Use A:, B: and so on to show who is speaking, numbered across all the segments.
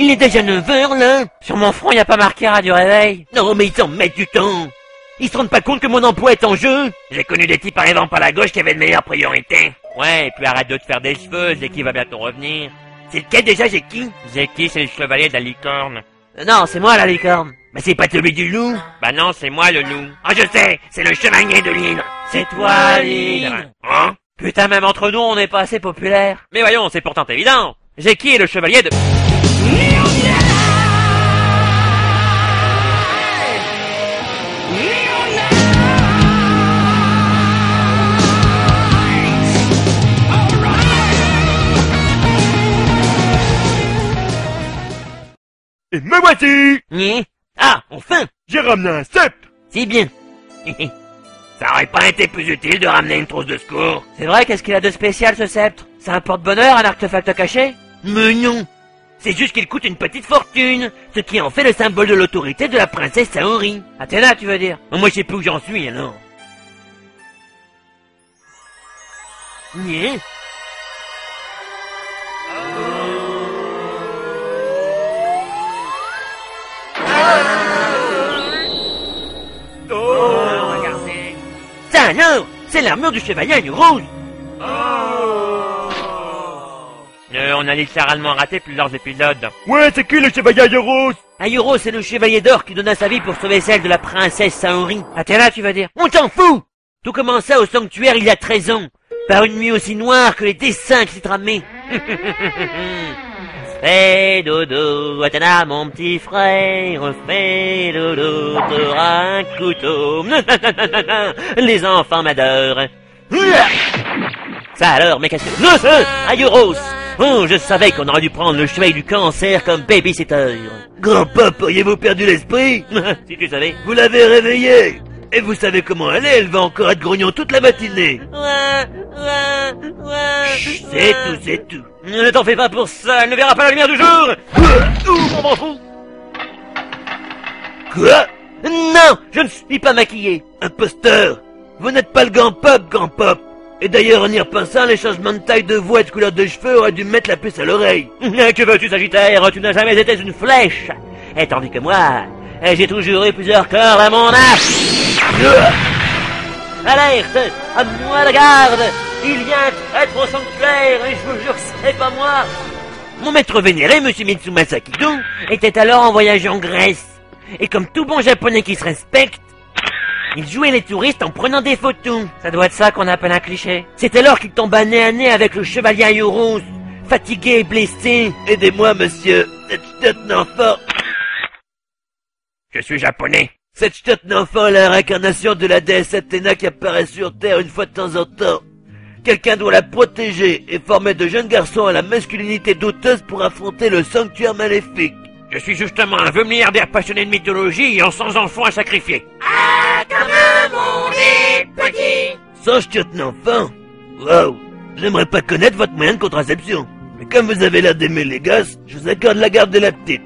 A: Il est déjà 9 heures, là.
B: Sur mon front, y a pas marqué radio réveil.
A: Non, mais ils s'en mettent du temps. Ils se rendent pas compte que mon emploi est en jeu.
C: J'ai connu des types arrivant par la gauche qui avaient de meilleures priorités.
B: Ouais, et puis arrête de te faire des cheveux, Zeki va bientôt revenir.
A: C'est lequel déjà, j'ai qui?
B: Zeki, c'est le chevalier de la licorne.
A: Non, c'est moi la licorne. Mais c'est pas celui du loup.
B: Bah non, c'est moi le loup.
C: Ah, je sais, c'est le chevalier de l'île.
A: C'est toi, Lynn.
C: Hein?
B: Putain, même entre nous, on n'est pas assez populaire. Mais voyons, c'est pourtant évident. Zeki est le chevalier de...
D: Et me voici!
A: Ni. Ah, enfin.
D: J'ai ramené un sceptre!
A: C'est bien.
C: Ça aurait pas été plus utile de ramener une trousse de secours?
B: C'est vrai, qu'est-ce qu'il a de spécial, ce sceptre? C'est un porte-bonheur, un artefact caché?
A: Mais non. C'est juste qu'il coûte une petite fortune, ce qui en fait le symbole de l'autorité de la princesse Saori.
B: Athéna, tu veux dire?
A: Moi, je sais plus où j'en suis, alors. Ni.
C: Regardez.
A: Ça alors, c'est l'armure du chevalier à une rose.
B: On a littéralement raté plusieurs épisodes.
D: Ouais, c'est qui le chevalier Aioros?
A: Ayuro, c'est le chevalier d'or qui donna sa vie pour sauver celle de la princesse Saori.
B: Athéna, tu veux dire?
A: On s'en fout. Tout commença au sanctuaire il y a 13 ans, par une nuit aussi noire que les dessins qui s'y tramaient. Fais dodo, Athéna, mon petit frère, fais dodo, t'auras un couteau. Les enfants m'adorent. Ça alors, mais qu'est-ce que... Non, ça, Ayuros. Oh, je savais qu'on aurait dû prendre le chevalier du cancer comme babysitter. Grand-papa, auriez-vous perdu l'esprit? Si tu savais. Vous l'avez réveillée. Et vous savez comment elle est, elle va encore être grognon toute la matinée. Chut, c'est tout. Ne t'en fais pas pour ça, elle ne verra pas la lumière du jour. On m'en fout. Quoi? Non, je ne suis pas maquillé. Imposteur. Vous n'êtes pas le grand-pop. Et d'ailleurs, en y repensant, les changements de taille de voix et de couleur de cheveux auraient dû me mettre la puce à l'oreille. Que veux-tu, Sagittaire? Tu n'as jamais été une flèche. Et tandis que moi, j'ai toujours eu plusieurs corps à mon arc. Alerte! À moi la garde! Il vient être au sanctuaire et je vous jure que c'est pas moi! Mon maître vénéré, Monsieur Mitsuma Sakido, était alors en voyage en Grèce. Et comme tout bon japonais qui se respecte, il jouait les touristes en prenant des photos.
B: Ça doit être ça qu'on appelle un cliché.
A: C'est alors qu'il tomba nez à nez avec le chevalier Aioros, fatigué et blessé. Aidez-moi, monsieur. Cette ch'tette d'enfant.
C: Je suis japonais.
A: Cette ch'tette d'enfant est la réincarnation de la déesse Athéna qui apparaît sur Terre une fois de temps en temps. Quelqu'un doit la protéger et former de jeunes garçons à la masculinité douteuse pour affronter le sanctuaire maléfique.
C: Je suis justement un vieux milliardaire passionné de mythologie et en sans enfants à sacrifier.
E: Ah, comme un monde est petit.
A: Sans ch'tette d'enfant? Waouh. J'aimerais pas connaître votre moyen de contraception. Mais comme vous avez l'air d'aimer les gosses, je vous accorde la garde de la petite.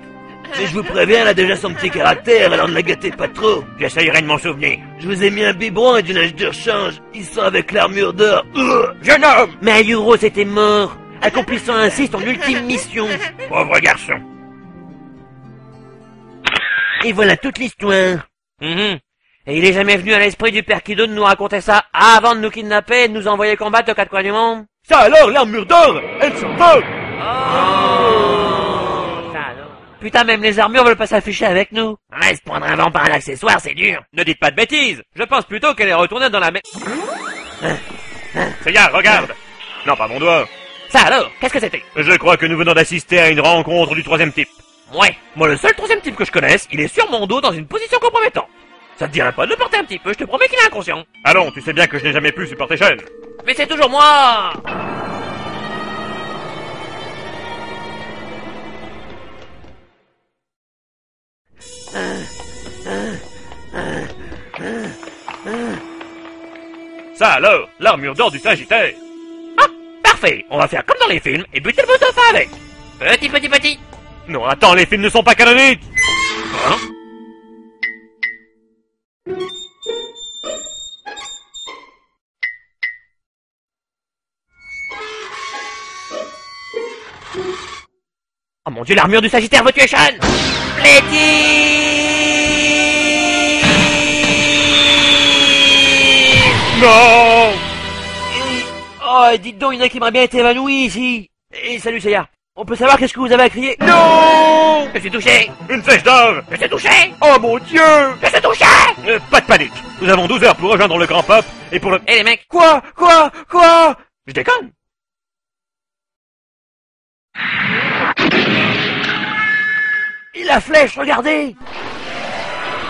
A: Mais je vous préviens, elle a déjà son petit caractère, alors ne la gâtez pas trop.
C: J'essayerai de m'en souvenir.
A: Je vous ai mis un biberon et du linge de rechange. Ils sont avec l'armure d'or.
C: Jeune homme!
A: Mais Ayuro était mort, accomplissant ainsi son ultime mission.
C: Pauvre garçon.
A: Et voilà toute l'histoire.
B: Et il est jamais venu à l'esprit du père Kido de nous raconter ça avant de nous kidnapper et de nous envoyer combattre aux quatre coins du monde?
D: Ça alors, l'armure d'or, elle s'envole!
B: Putain, même les armures veulent pas s'afficher avec nous.
C: Ouais, se prendre un vent par un accessoire, c'est dur.
B: Ne dites pas de bêtises. Je pense plutôt qu'elle est retournée dans la mer.
D: Seiya, regarde! Non, pas mon doigt.
B: Ça alors, qu'est-ce que c'était?
D: Je crois que nous venons d'assister à une rencontre du troisième type.
B: Ouais, moi le seul troisième type que je connaisse, il est sur mon dos dans une position compromettante. Ça te dirait pas de le porter un petit peu, je te promets qu'il est inconscient.
D: Allons, tu sais bien que je n'ai jamais pu supporter Sean.
B: Mais c'est toujours moi!
D: Ça alors, l'armure d'or du Sagittaire.
B: Ah, parfait, on va faire comme dans les films et buter le boss de fin avec. Petit.
D: Non, attends, les films ne sont pas canoniques.
B: Hein? Oh mon dieu, l'armure du Sagittaire veut tuer Sean!
D: Non!
A: Oh, dites donc, il y en a qui m'auraient bien été évanoui ici. Et salut, Seiya. On peut savoir qu'est-ce que vous avez à crier?
D: Non!
B: Je suis touché!
D: Une flèche d'or!
B: Je suis touché!
D: Oh mon dieu!
B: Je suis touché!
D: Pas de panique! Nous avons 12 heures pour rejoindre le grand pop et pour le...
B: Eh les mecs!
A: Quoi?
D: Je déconne!
A: Et la flèche, regardez!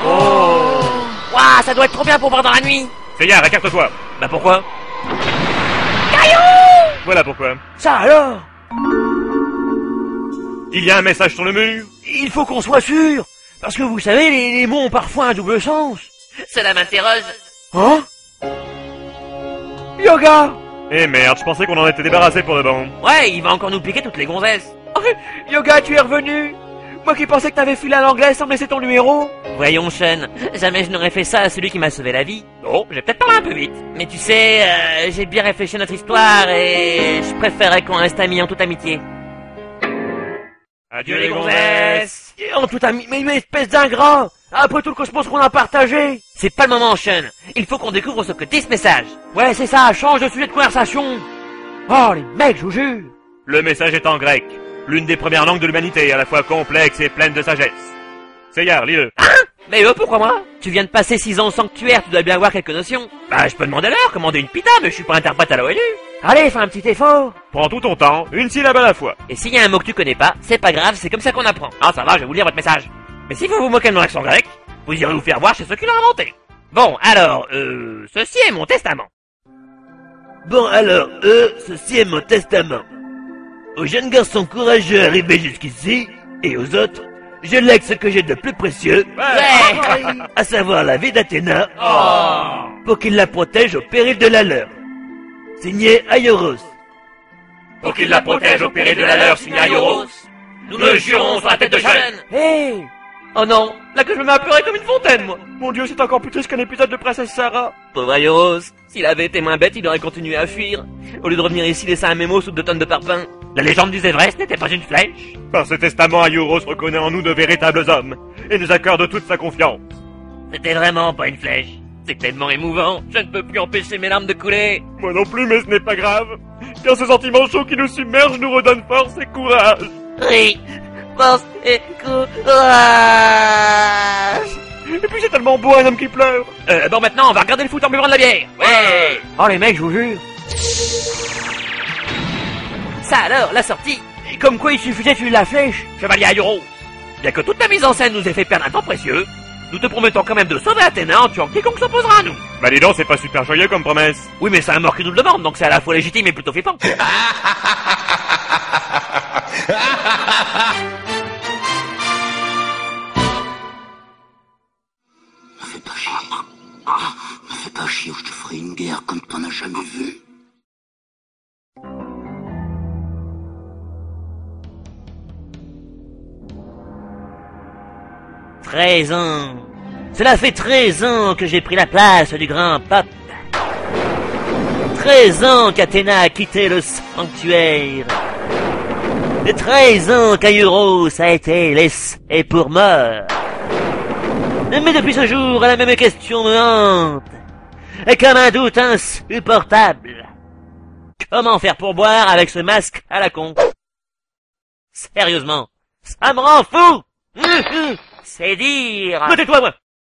B: Ouah, ça doit être trop bien pour voir dans la nuit!
D: Seiya, écarte-toi!
B: Bah pourquoi?
D: Voilà pourquoi.
A: Ça alors?
D: Il y a un message sur le mur.
A: Il faut qu'on soit sûr. Parce que vous savez, les mots ont parfois un double sens.
B: Cela m'interroge.
A: Hein? Yoga!
D: Eh merde, je pensais qu'on en était débarrassé pour de bon.
B: Ouais, il va encore nous piquer toutes les gonzesses.
A: Yoga, tu es revenu? Moi qui pensais que t'avais filé à l'anglais sans me laisser ton numéro.
B: Voyons, Sean, jamais je n'aurais fait ça à celui qui m'a sauvé la vie. Oh, j'ai peut-être parlé un peu vite. Mais tu sais, j'ai bien réfléchi à notre histoire et je préférerais qu'on reste amis en toute amitié.
D: Adieu les gonzesses.
A: Et en tout ami, mais une espèce d'ingrat! Après tout le cosmos qu'on a partagé!
B: C'est pas le moment, Sean. Il faut qu'on découvre ce que dit ce message.
A: Ouais, c'est ça, change de sujet de conversation! Oh, les mecs, je vous jure!
D: Le message est en grec. L'une des premières langues de l'humanité, à la fois complexe et pleine de sagesse. Seiya, lis-le.
B: Mais pourquoi moi? Tu viens de passer 6 ans au sanctuaire, tu dois bien avoir quelques notions. Bah, je peux demander l'heure, commander une pita, mais je suis pas interprète à l'ONU.
A: Allez, fais un petit effort!
D: Prends tout ton temps, une syllabe à la fois.
B: Et s'il y a un mot que tu connais pas, c'est pas grave, c'est comme ça qu'on apprend. Ah, ça va, je vais vous lire votre message. Mais si vous vous moquez de mon accent grec, vous irez vous faire voir chez ceux qui l'ont inventé. Bon, alors, ceci est mon testament.
A: Bon alors, ceci est mon testament. Aux jeunes garçons courageux arrivés jusqu'ici, et aux autres, je lègue ce que j'ai de plus précieux,
B: Ouais.
A: à savoir la vie d'Athéna,
B: Oh.
A: pour qu'il la protège au péril de la leur. Signé Aioros.
C: Pour qu'il la protège au péril de la leur, signé Aioros. Nous le jurons sur la tête de Sean.
A: Hey!
B: Oh non, là que je me mets à pleurer comme une fontaine, moi.
A: Mon Dieu, c'est encore plus triste qu'un épisode de Princesse Sarah.
B: Pauvre Aioros, s'il avait été moins bête, il aurait continué à fuir. Au lieu de revenir ici laisser un mémo sous 2 tonnes de parpaing.
C: La légende du Zévrès n'était pas une flèche.
D: Par ce testament, Aioros reconnaît en nous de véritables hommes et nous accorde toute sa confiance.
B: C'était vraiment pas une flèche. C'est tellement émouvant, je ne peux plus empêcher mes larmes de couler.
D: Moi non plus, mais ce n'est pas grave, car ce sentiment chaud qui nous submerge nous redonne force et courage.
B: Oui, force et courage.
D: Et puis c'est tellement beau un homme qui pleure.
B: Bon, maintenant, on va regarder le foot en buvant de la bière. Ouais.
A: Oh les mecs, je vous jure.
B: Ça alors, la sortie.
A: Et comme quoi il suffisait de tuer la flèche.
B: Chevalier Aioros. Bien que toute la mise en scène nous ait fait perdre un temps précieux, nous te promettons quand même de sauver Athéna en tuant quiconque s'opposera à nous.
D: Bah dis donc, c'est pas super joyeux comme promesse.
B: Oui, mais c'est un mort qui nous le demande, donc c'est à la fois légitime et plutôt flippant.
F: Me fais pas chier. Me fais pas chier ou je te ferai une guerre comme t'en as jamais vu. «
B: 13 ans. Cela fait 13 ans que j'ai pris la place du grand pape. 13 ans qu'Athéna a quitté le sanctuaire. Et 13 ans qu'Aioros a été laissé pour mort. Mais depuis ce jour, la même question me hante. Et comme un doute insupportable. Comment faire pour boire avec ce masque à la con? Sérieusement, ça me rend fou. C'est dire...
A: Tais-toi, moi.